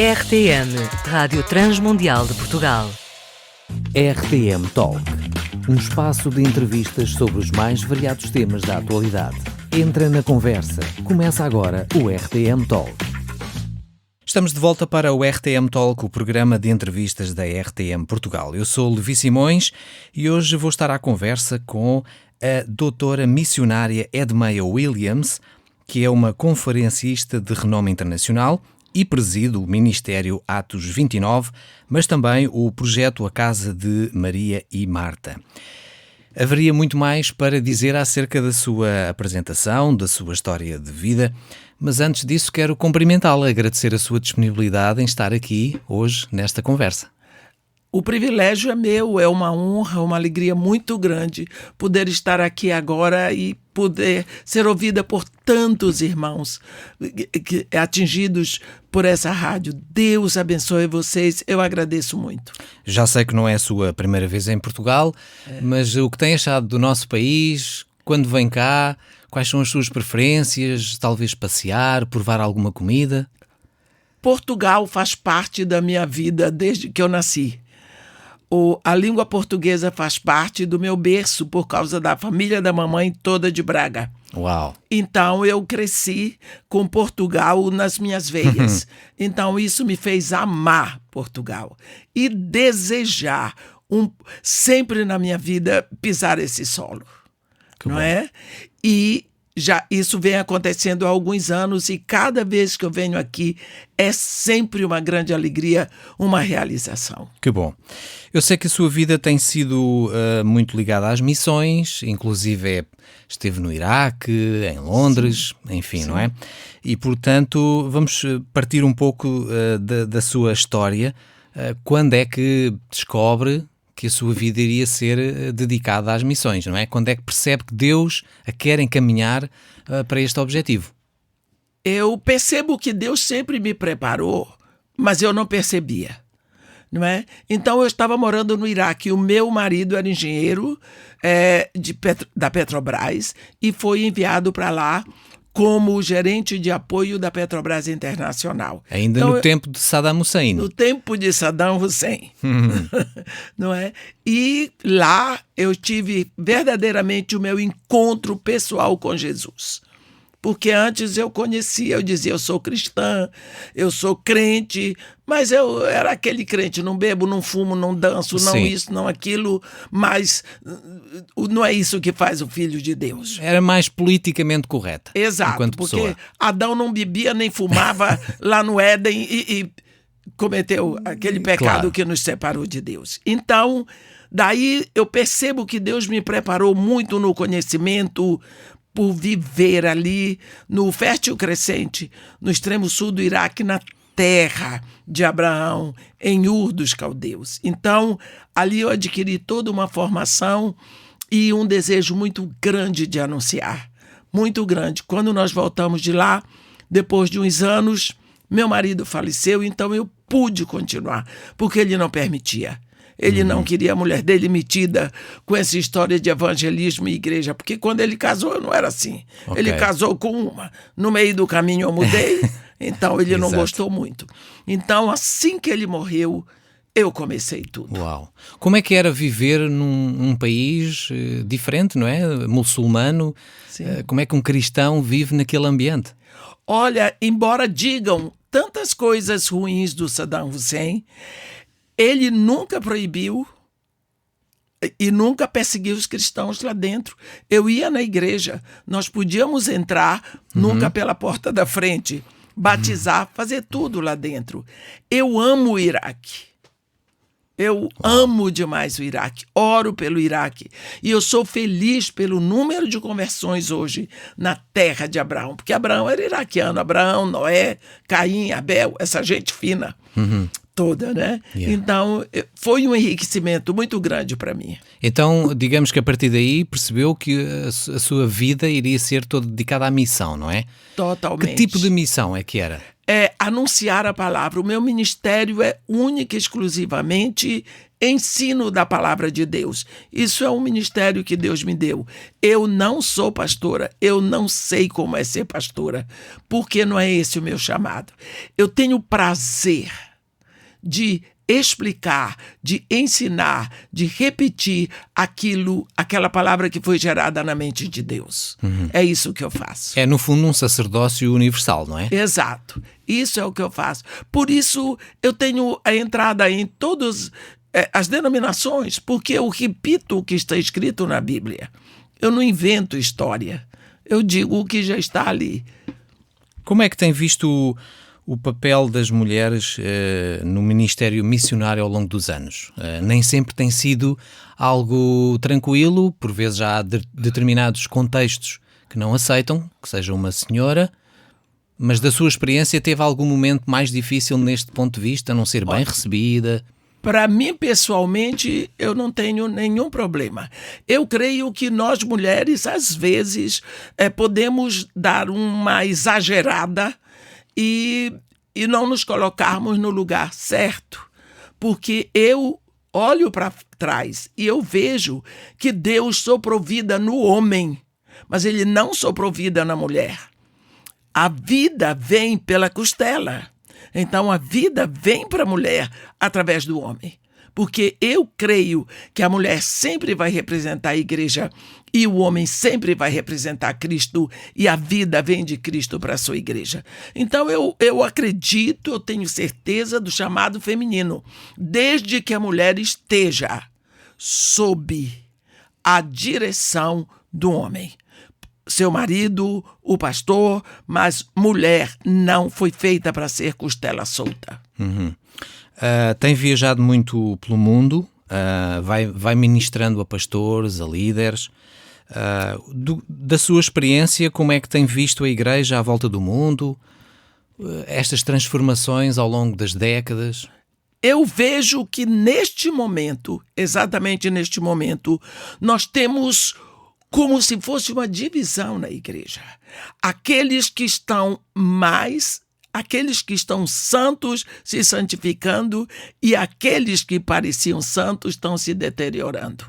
RTM, Rádio Transmundial de Portugal. RTM Talk, um espaço de entrevistas sobre os mais variados temas da atualidade. Entra na conversa. Começa agora o RTM Talk. Estamos de volta para o RTM Talk, o programa de entrevistas da RTM Portugal. Eu sou Levi Simões e hoje vou estar à conversa com a doutora missionária Edmeia Williams, que é uma conferencista de renome internacional e preside o Ministério Atos 29, mas também o projeto A Casa de Maria e Marta. Haveria muito mais para dizer acerca da sua apresentação, da sua história de vida, mas antes disso quero cumprimentá-la, agradecer a sua disponibilidade em estar aqui hoje nesta conversa. O privilégio é meu, é uma honra, uma alegria muito grande poder estar aqui agora e poder ser ouvida por tantos irmãos atingidos por essa rádio. Deus abençoe vocês, eu agradeço muito. Já sei que não é a sua primeira vez em Portugal, mas o que tem achado do nosso país, quando vem cá, quais são as suas preferências, talvez passear, provar alguma comida? Portugal faz parte da minha vida desde que eu nasci. A língua portuguesa faz parte do meu berço por causa da família da mamãe toda de Braga. Uau! Então eu cresci com Portugal nas minhas veias. Então isso me fez amar Portugal e desejar sempre na minha vida pisar esse solo. Não é? E já isso vem acontecendo há alguns anos e cada vez que eu venho aqui é sempre uma grande alegria, uma realização. Que bom. Eu sei que a sua vida tem sido muito ligada às missões, inclusive esteve no Iraque, em Londres, sim, enfim, sim. Não é? E, portanto, vamos partir um pouco da sua história. Quando é que descobre que a sua vida iria ser dedicada às missões, não é? Quando é que percebe que Deus a quer encaminhar para este objetivo? Eu percebo que Deus sempre me preparou, mas eu não percebia, não é? Então eu estava morando no Iraque, o meu marido era engenheiro da Petrobras e foi enviado para lá como gerente de apoio da Petrobras Internacional. Ainda então, no tempo de Saddam Hussein. No tempo de Saddam Hussein. Não é? E lá eu tive verdadeiramente o meu encontro pessoal com Jesus. Porque antes eu dizia, eu sou cristã, eu sou crente, mas eu era aquele crente, não bebo, não fumo, não danço, não Sim. Isso, não aquilo, mas não é isso que faz o Filho de Deus. Era mais politicamente correta. Exato, porque pessoa. Adão não bebia nem fumava lá no Éden e cometeu aquele pecado que nos separou de Deus. Então, daí eu percebo que Deus me preparou muito no conhecimento por viver ali no Fértil Crescente, no extremo sul do Iraque, na terra de Abraão, em Ur dos Caldeus. Então, ali eu adquiri toda uma formação e um desejo muito grande de anunciar, muito grande. Quando nós voltamos de lá, depois de uns anos, meu marido faleceu, então eu pude continuar, porque ele não permitia. Ele não queria a mulher dele metida com essa história de evangelismo e igreja, porque quando ele casou eu não era assim. Okay. Ele casou com uma, no meio do caminho eu mudei, então ele não gostou muito. Então assim que ele morreu, eu comecei tudo. Uau! Como é que era viver num país diferente, não é? Muçulmano? Sim. Como é que um cristão vive naquele ambiente? Olha, embora digam tantas coisas ruins do Saddam Hussein, ele nunca proibiu e nunca perseguiu os cristãos lá dentro. Eu ia na igreja, nós podíamos entrar, nunca pela porta da frente, batizar, fazer tudo lá dentro. Eu amo o Iraque. Eu amo demais o Iraque, oro pelo Iraque e eu sou feliz pelo número de conversões hoje na terra de Abraão, porque Abraão era iraquiano, Abraão, Noé, Caim, Abel, essa gente fina. Toda, né? Yeah. Então, foi um enriquecimento muito grande para mim. Então, digamos que a partir daí percebeu que a sua vida iria ser toda dedicada à missão, não é? Totalmente. Que tipo de missão é que era? É anunciar a palavra. O meu ministério é única e exclusivamente ensino da palavra de Deus. Isso é um ministério que Deus me deu. Eu não sou pastora, eu não sei como é ser pastora, porque não é esse o meu chamado. Eu tenho prazer de explicar, de ensinar, de repetir aquela palavra que foi gerada na mente de Deus. É isso que eu faço. É, no fundo, um sacerdócio universal, não é? Exato. Isso é o que eu faço. Por isso, eu tenho a entrada em todas as denominações, porque eu repito o que está escrito na Bíblia. Eu não invento história. Eu digo o que já está ali. Como é que tem visto o papel das mulheres no ministério missionário ao longo dos anos? Nem sempre tem sido algo tranquilo, por vezes há determinados contextos que não aceitam, que seja uma senhora, mas da sua experiência teve algum momento mais difícil neste ponto de vista, a não ser bem recebida? Para mim, pessoalmente, eu não tenho nenhum problema. Eu creio que nós mulheres, às vezes, podemos dar uma exagerada e não nos colocarmos no lugar certo, porque eu olho para trás e eu vejo que Deus soprou vida no homem, mas ele não soprou vida na mulher. A vida vem pela costela, então a vida vem para a mulher através do homem. Porque eu creio que a mulher sempre vai representar a igreja e o homem sempre vai representar Cristo, e a vida vem de Cristo para a sua igreja. Então eu acredito, eu tenho certeza do chamado feminino, desde que a mulher esteja sob a direção do homem. Seu marido, o pastor, mas mulher não foi feita para ser costela solta. Tem viajado muito pelo mundo, vai ministrando a pastores, a líderes. Da sua experiência, como é que tem visto a igreja à volta do mundo? Estas transformações ao longo das décadas? Eu vejo que neste momento, exatamente neste momento, nós temos como se fosse uma divisão na igreja. Aqueles que estão santos se santificando e aqueles que pareciam santos estão se deteriorando.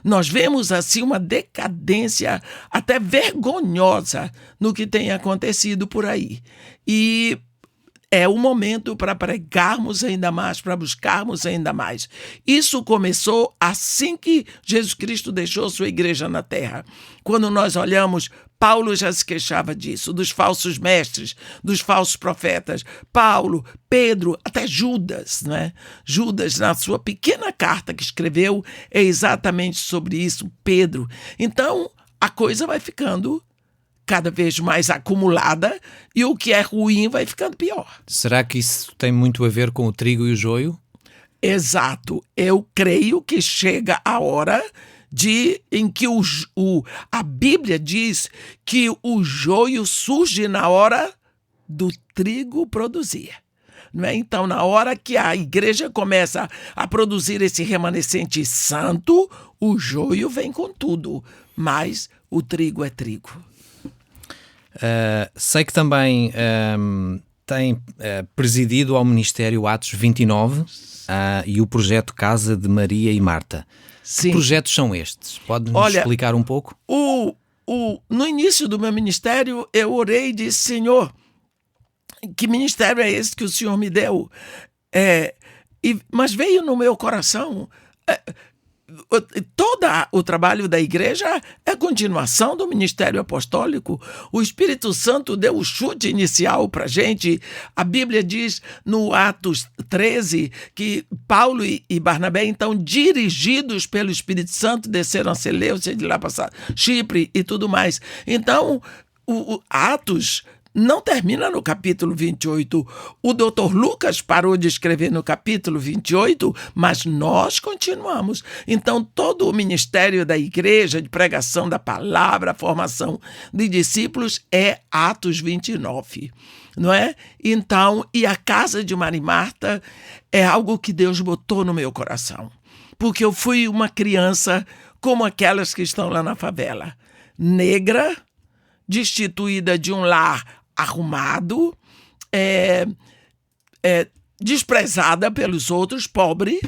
Nós vemos assim uma decadência até vergonhosa no que tem acontecido por aí. E é o momento para pregarmos ainda mais, para buscarmos ainda mais. Isso começou assim que Jesus Cristo deixou sua igreja na terra. Quando nós olhamos, Paulo já se queixava disso, dos falsos mestres, dos falsos profetas. Paulo, Pedro, até Judas, não é? Judas, na sua pequena carta que escreveu, é exatamente sobre isso, Pedro. Então, a coisa vai ficando cada vez mais acumulada e o que é ruim vai ficando pior. Será que isso tem muito a ver com o trigo e o joio? Exato. Eu creio que chega a hora em que a Bíblia diz que o joio surge na hora do trigo produzir. Não é? Então, na hora que a igreja começa a produzir esse remanescente santo, o joio vem com tudo, mas o trigo é trigo. Sei que também tem presidido ao Ministério Atos 29 e o projeto Casa de Maria e Marta. Sim. Que projetos são estes? Pode-nos explicar um pouco? No início do meu ministério, eu orei e disse: Senhor, que ministério é esse que o Senhor me deu? Mas veio no meu coração... Todo o trabalho da igreja é a continuação do ministério apostólico. O Espírito Santo deu o chute inicial para a gente. A Bíblia diz no Atos 13 que Paulo e Barnabé, então dirigidos pelo Espírito Santo, desceram a Seleucia, de lá passar Chipre e tudo mais. Então, o Atos não termina no capítulo 28. O Dr. Lucas parou de escrever no capítulo 28, mas nós continuamos. Então, todo o ministério da igreja, de pregação da palavra, formação de discípulos, é Atos 29. Não é? Então, e a casa de Maria e Marta é algo que Deus botou no meu coração. Porque eu fui uma criança como aquelas que estão lá na favela. Negra, destituída de um lar arrumado, desprezada pelos outros, pobre,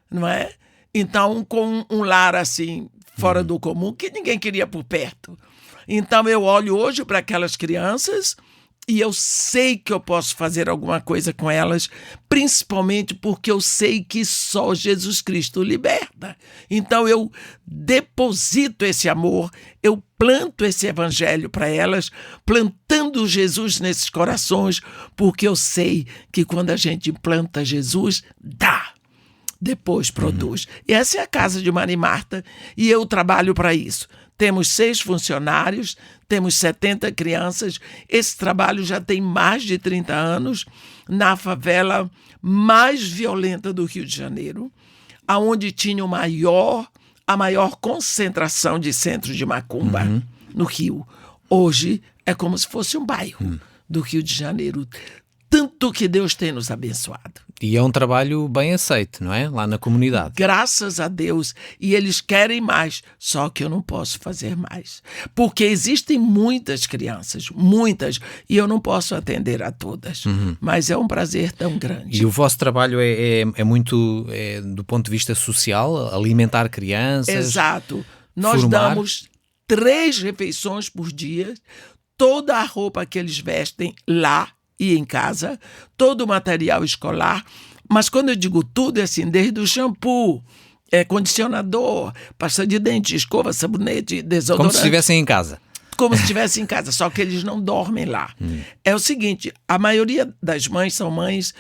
não é? Então, com um lar assim, fora do comum, que ninguém queria por perto. Então, eu olho hoje para aquelas crianças e eu sei que eu posso fazer alguma coisa com elas, principalmente porque eu sei que só Jesus Cristo liberta. Então, eu deposito esse amor, eu planto esse evangelho para elas, plantando Jesus nesses corações, porque eu sei que quando a gente planta Jesus, dá. Depois produz. E essa é a casa de Maria e Marta e eu trabalho para isso. Temos 6 funcionários, temos 70 crianças. Esse trabalho já tem mais de 30 anos na favela mais violenta do Rio de Janeiro, aonde tinha a maior concentração de centros de macumba no Rio. Hoje é como se fosse um bairro do Rio de Janeiro. Tanto que Deus tem nos abençoado. E é um trabalho bem aceito, não é? Lá na comunidade. Graças a Deus. E eles querem mais, só que eu não posso fazer mais. Porque existem muitas crianças, muitas, e eu não posso atender a todas. Mas é um prazer tão grande. E o vosso trabalho é muito, do ponto de vista social, alimentar crianças? Exato. Nós damos 3 refeições por dia, toda a roupa que eles vestem lá e em casa, todo o material escolar, mas quando eu digo tudo, é assim, desde o shampoo, condicionador, pasta de dente, escova, sabonete, desodorante. Como se estivessem em casa. Como se estivessem em casa, só que eles não dormem lá. É o seguinte, a maioria das mães são mães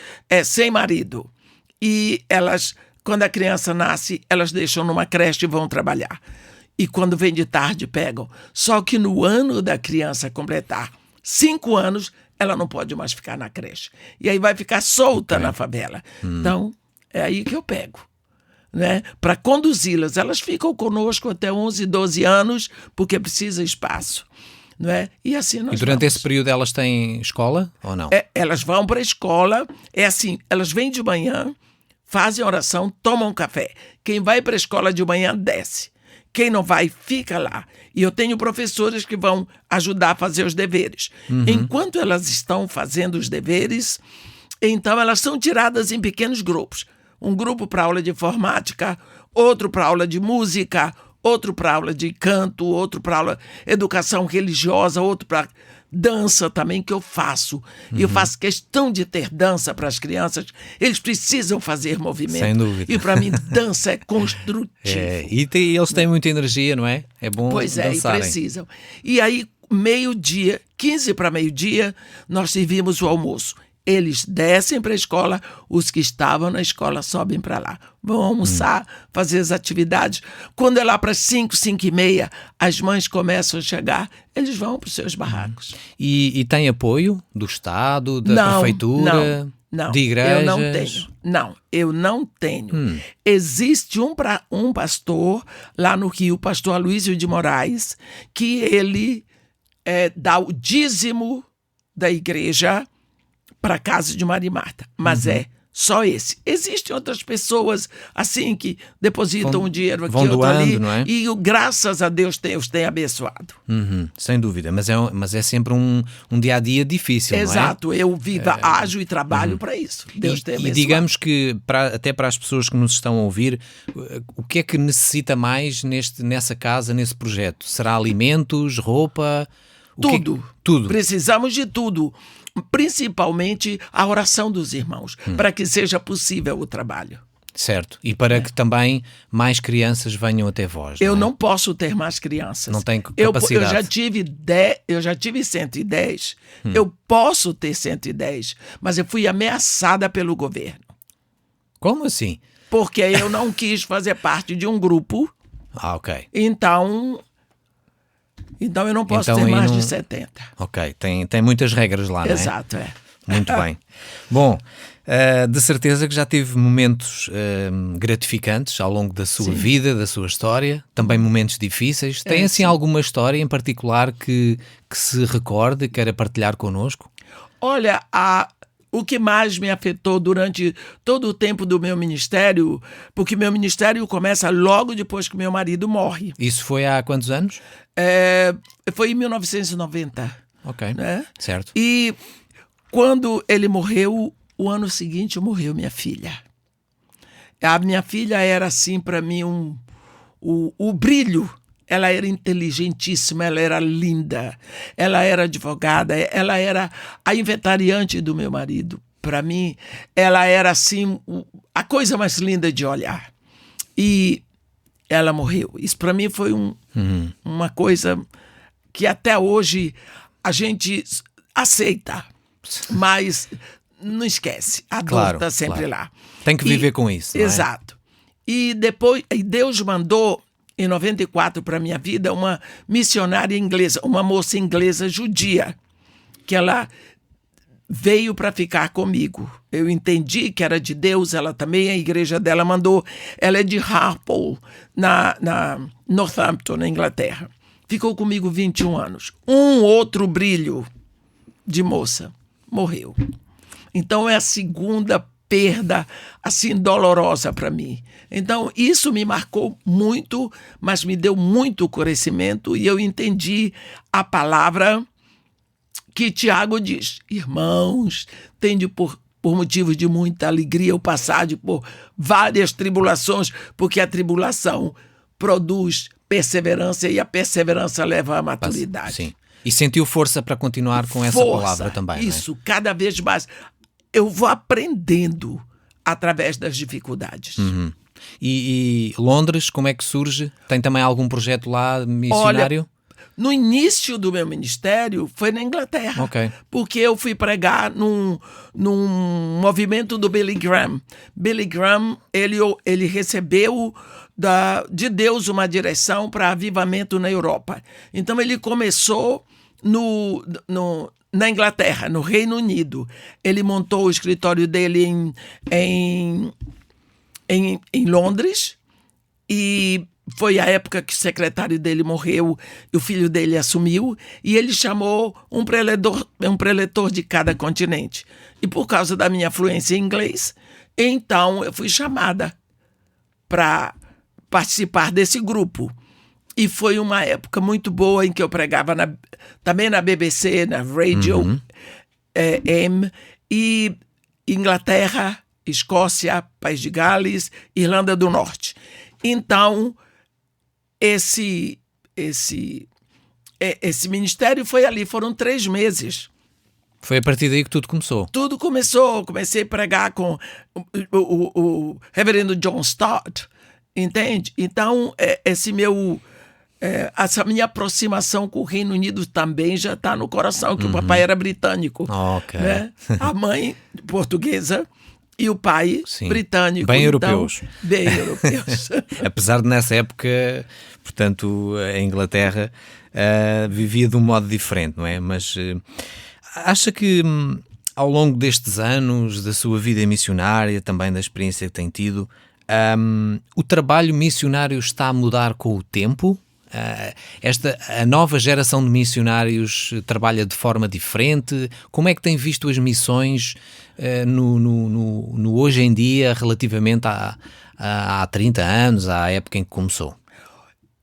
sem marido, e elas, quando a criança nasce, elas deixam numa creche e vão trabalhar. E quando vem de tarde, pegam. Só que no ano da criança completar 5 anos, ela não pode mais ficar na creche. E aí vai ficar solta na favela. Então, é aí que eu pego, né? Para conduzi-las. Elas ficam conosco até 11, 12 anos, porque precisa espaço. Não é? E assim nós E durante vamos. esse período elas têm escola ou não? Elas vão para a escola, é assim, elas vêm de manhã, fazem oração, tomam café. Quem vai para a escola de manhã, desce. Quem não vai, fica lá. E eu tenho professores que vão ajudar a fazer os deveres. Enquanto elas estão fazendo os deveres, então elas são tiradas em pequenos grupos. Um grupo para aula de informática, outro para aula de música, outro para aula de canto, outro para aula de educação religiosa, outro para dança também, que eu faço. E eu faço questão de ter dança para as crianças. Eles precisam fazer movimento. Sem dúvida. E para mim, dança é construtivo. E eles têm muita energia, não é? É bom dançarem. E precisam. E aí, meio-dia, 15 para meio-dia, nós servimos o almoço. Eles descem para a escola, os que estavam na escola sobem para lá. Vão almoçar, fazer as atividades. Quando é lá para 5, 5 e meia, as mães começam a chegar, eles vão para os seus barracos. E tem apoio do Estado, da Prefeitura, não, de igrejas? Eu não tenho. Existe um pastor lá no Rio, o pastor Aloysio de Moraes, que ele dá o dízimo da igreja para a casa de Maria e Marta, mas é só esse. Existem outras pessoas assim que depositam um dinheiro aqui, outro ali, não é? E graças a Deus os tem abençoado. Sem dúvida, mas é sempre um dia-a-dia difícil, Exato, não é? eu vivo, ajo e trabalho para isso. Deus tem abençoado. E digamos que, até para as pessoas que nos estão a ouvir, o que é que necessita mais nessa casa, nesse projeto? Será alimentos, roupa? Tudo. Precisamos de tudo. Principalmente a oração dos irmãos, para que seja possível o trabalho. Certo. E para que também mais crianças venham até vós. Eu não posso ter mais crianças. Não tem capacidade. Eu já tive 110. Eu posso ter 110, mas eu fui ameaçada pelo governo. Como assim? Porque eu não quis fazer parte de um grupo. Ok. Então eu não posso ter mais de 70. Ok, tem muitas regras lá, não é? Exato, Muito bem. Bom, de certeza que já teve momentos gratificantes ao longo da sua vida, da sua história, também momentos difíceis. Tem assim alguma história em particular que se recorde e queira partilhar connosco? Olha, o que mais me afetou durante todo o tempo do meu ministério, porque meu ministério começa logo depois que meu marido morre. Isso foi há quantos anos? Foi em 1990. Ok, né? certo. E quando ele morreu, o ano seguinte morreu minha filha. A minha filha era, assim, para mim, o brilho. Ela era inteligentíssima, ela era linda, ela era advogada, ela era a inventariante do meu marido. Para mim, ela era, assim, a coisa mais linda de olhar. E ela morreu. Isso para mim foi uma coisa que até hoje a gente aceita, mas não esquece. A dor está sempre lá. Tem que viver com isso, não é? Exato. E depois, Deus mandou, em 94, para a minha vida, uma missionária inglesa, uma moça inglesa judia, que ela veio para ficar comigo. Eu entendi que era de Deus, ela também, a igreja dela mandou. Ela é de Harpole, na Northampton, na Inglaterra. Ficou comigo 21 anos. Um outro brilho de moça morreu. Então é a segunda perda, assim, dolorosa para mim. Então isso me marcou muito, mas me deu muito conhecimento, e eu entendi a palavra que Tiago diz: irmãos, tende por motivo de muita alegria o passagem por várias tribulações, porque a tribulação produz perseverança, e a perseverança leva à maturidade. Sim. E sentiu força para continuar com essa palavra também. Isso, cada vez mais. Eu vou aprendendo através das dificuldades. Uhum. E Londres, como é que surge? Tem também algum projeto lá missionário? Olha, no início do meu ministério foi na Inglaterra, porque eu fui pregar num movimento do Billy Graham. Billy Graham, ele recebeu de Deus uma direção para avivamento na Europa. Então ele começou na Inglaterra, no Reino Unido. Ele montou o escritório dele em Londres, e foi a época que o secretário dele morreu e o filho dele assumiu, e ele chamou um preletor de cada continente. E por causa da minha fluência em inglês, então eu fui chamada para participar desse grupo. E foi uma época muito boa em que eu pregava também na BBC, na Radio M, e Inglaterra, Escócia, País de Gales, Irlanda do Norte. Então, esse ministério foi ali, foram 3 meses. Foi a partir daí que tudo começou? Tudo começou. Comecei a pregar com o reverendo John Stott, entende? Então, essa minha aproximação com o Reino Unido também já está no coração, que o papai era britânico. Né? A mãe portuguesa e o pai britânico. Bem europeus. Bem europeus. Apesar de nessa época, portanto, a Inglaterra vivia de um modo diferente, não é? Mas acha que ao longo destes anos, da sua vida missionária, também da experiência que tem tido, o trabalho missionário está a mudar com o tempo? A nova geração de missionários trabalha de forma diferente? Como é que tem visto as missões no hoje em dia relativamente há 30 anos, à época em que começou?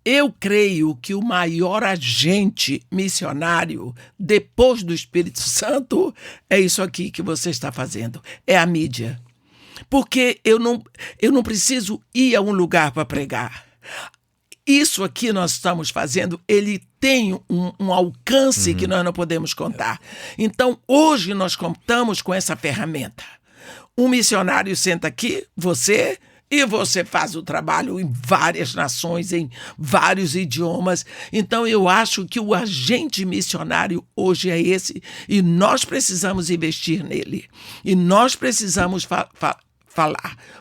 Eu creio que o maior agente missionário depois do Espírito Santo é isso aqui que você está fazendo, é a mídia. Porque eu não preciso ir a um lugar para pregar. Isso aqui nós estamos fazendo, ele tem um alcance que nós não podemos contar. Então, hoje nós contamos com essa ferramenta. Um missionário senta aqui, e você faz o trabalho em várias nações, em vários idiomas. Então, eu acho que o agente missionário hoje é esse, e nós precisamos investir nele. E nós precisamos falar.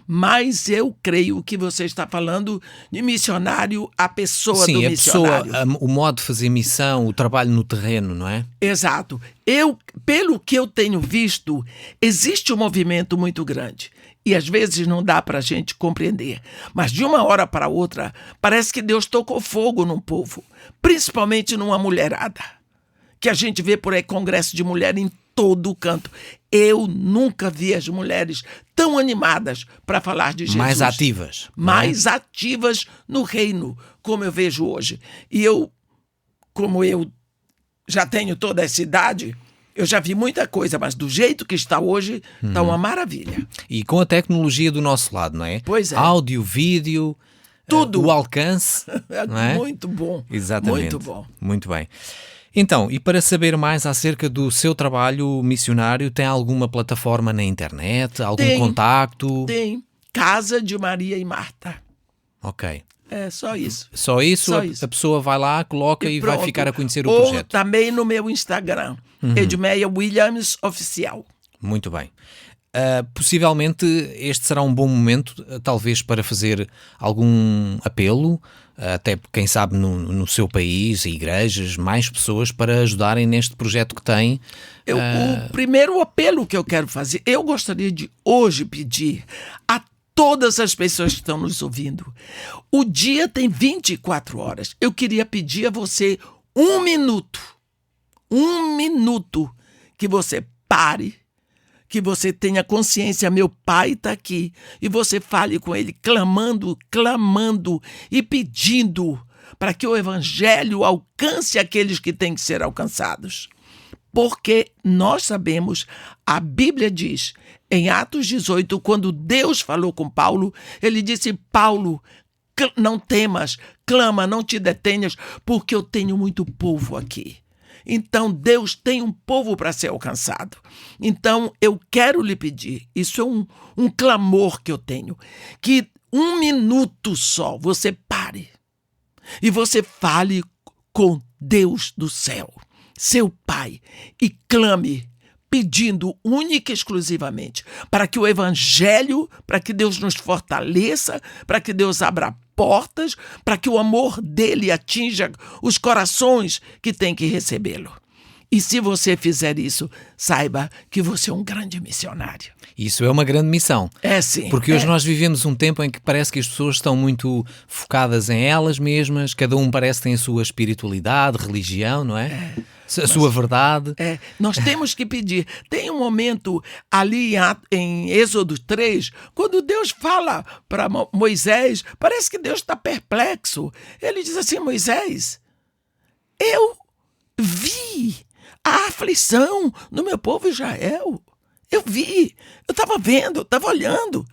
Mas eu creio que você está falando de missionário, a pessoa do missionário. Sim, a pessoa, o modo de fazer missão, o trabalho no terreno, não é? Exato. Pelo que eu tenho visto, existe um movimento muito grande. E às vezes não dá para a gente compreender. Mas de uma hora para outra, parece que Deus tocou fogo num povo. Principalmente numa mulherada. Que a gente vê por aí congresso de mulher em todo canto. Eu nunca vi as mulheres tão animadas para falar de Jesus. Mais ativas. Mais ativas no reino, como eu vejo hoje. E como eu já tenho toda essa idade, Eu já vi muita coisa, mas do jeito que está hoje, está uma maravilha. E com a tecnologia do nosso lado, não é? Pois é. Áudio, vídeo, tudo. O alcance. Não é? Muito bom. Exatamente. Muito bom. Muito bem. Então, e para saber mais acerca do seu trabalho missionário, tem alguma plataforma na internet? Algum contacto? Tem. Casa de Maria e Marta. Ok. É só isso. Só isso? Só a isso. A pessoa vai lá, coloca e vai pronto. ficar a conhecer o Ou projeto. também no meu Instagram, Edmeia Williams Oficial. Muito bem. Possivelmente este será um bom momento, talvez, para fazer algum apelo, até quem sabe no seu país, igrejas, mais pessoas para ajudarem neste projeto que tem. O primeiro apelo que eu quero fazer, eu gostaria de hoje pedir a todas as pessoas que estão nos ouvindo. O dia tem 24 horas. Eu queria pedir a você 1 minuto. 1 minuto que você pare, que você tenha consciência, meu pai está aqui, e você fale com ele, clamando e pedindo para que o evangelho alcance aqueles que têm que ser alcançados. Porque nós sabemos, a Bíblia diz, em Atos 18, quando Deus falou com Paulo, ele disse, Paulo, não temas, clama, não te detenhas, porque eu tenho muito povo aqui. Então, Deus tem um povo para ser alcançado. Então, eu quero lhe pedir, isso é um clamor que eu tenho, que 1 minuto só você pare e você fale com Deus do céu, seu Pai, e clame, pedindo única e exclusivamente para que o evangelho, para que Deus nos fortaleça, para que Deus abra portas, para que o amor dele atinja os corações que têm que recebê-lo. E se você fizer isso, saiba que você é um grande missionário. Isso é uma grande missão. É sim. Porque hoje nós vivemos um tempo em que parece que as pessoas estão muito focadas em elas mesmas, cada um parece que tem a sua espiritualidade, religião, não é? A sua verdade. Nós temos que pedir. Tem um momento ali em Êxodo 3, quando Deus fala para Moisés, parece que Deus está perplexo. Ele diz assim, Moisés, eu vi a aflição no meu povo Israel. Eu vi, eu estava vendo, eu estava olhando,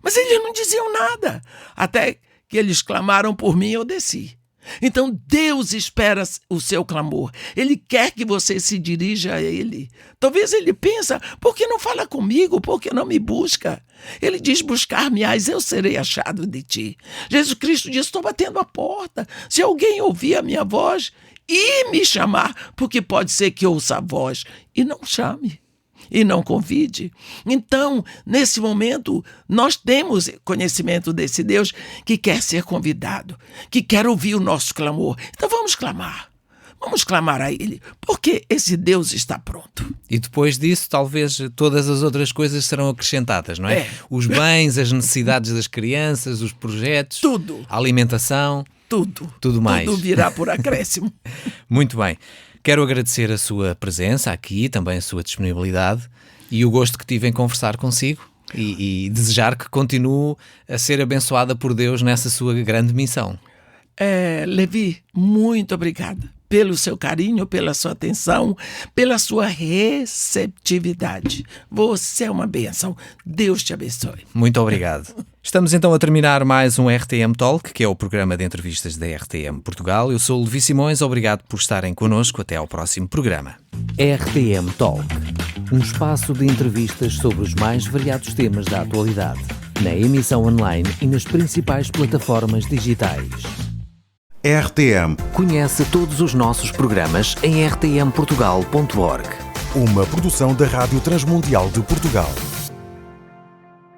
mas eles não diziam nada. Até que eles clamaram por mim, eu desci. Então Deus espera o seu clamor. Ele quer que você se dirija a Ele. Talvez ele pensa, por que não fala comigo? Por que não me busca? Ele diz, buscar-me-ás, eu serei achado de ti. Jesus Cristo diz, estou batendo a porta. Se alguém ouvir a minha voz e me chamar, porque pode ser que ouça a voz e não chame. E não convide. Então, nesse momento, nós temos conhecimento desse Deus que quer ser convidado, que quer ouvir o nosso clamor. Então vamos clamar. Vamos clamar a Ele, porque esse Deus está pronto. E depois disso, talvez todas as outras coisas serão acrescentadas, não é? Os bens, as necessidades das crianças, os projetos, tudo. A alimentação, tudo mais. Tudo virá por acréscimo. Muito bem. Quero agradecer a sua presença aqui, também a sua disponibilidade e o gosto que tive em conversar consigo e desejar que continue a ser abençoada por Deus nessa sua grande missão. Levi, muito obrigada pelo seu carinho, pela sua atenção, pela sua receptividade. Você é uma bênção. Deus te abençoe. Muito obrigado. Estamos então a terminar mais um RTM Talk, que é o programa de entrevistas da RTM Portugal. Eu sou o Levi Simões, obrigado por estarem connosco. Até ao próximo programa. RTM Talk, um espaço de entrevistas sobre os mais variados temas da atualidade, na emissão online e nas principais plataformas digitais. RTM. Conhece todos os nossos programas em rtmportugal.org. Uma produção da Rádio Transmundial de Portugal.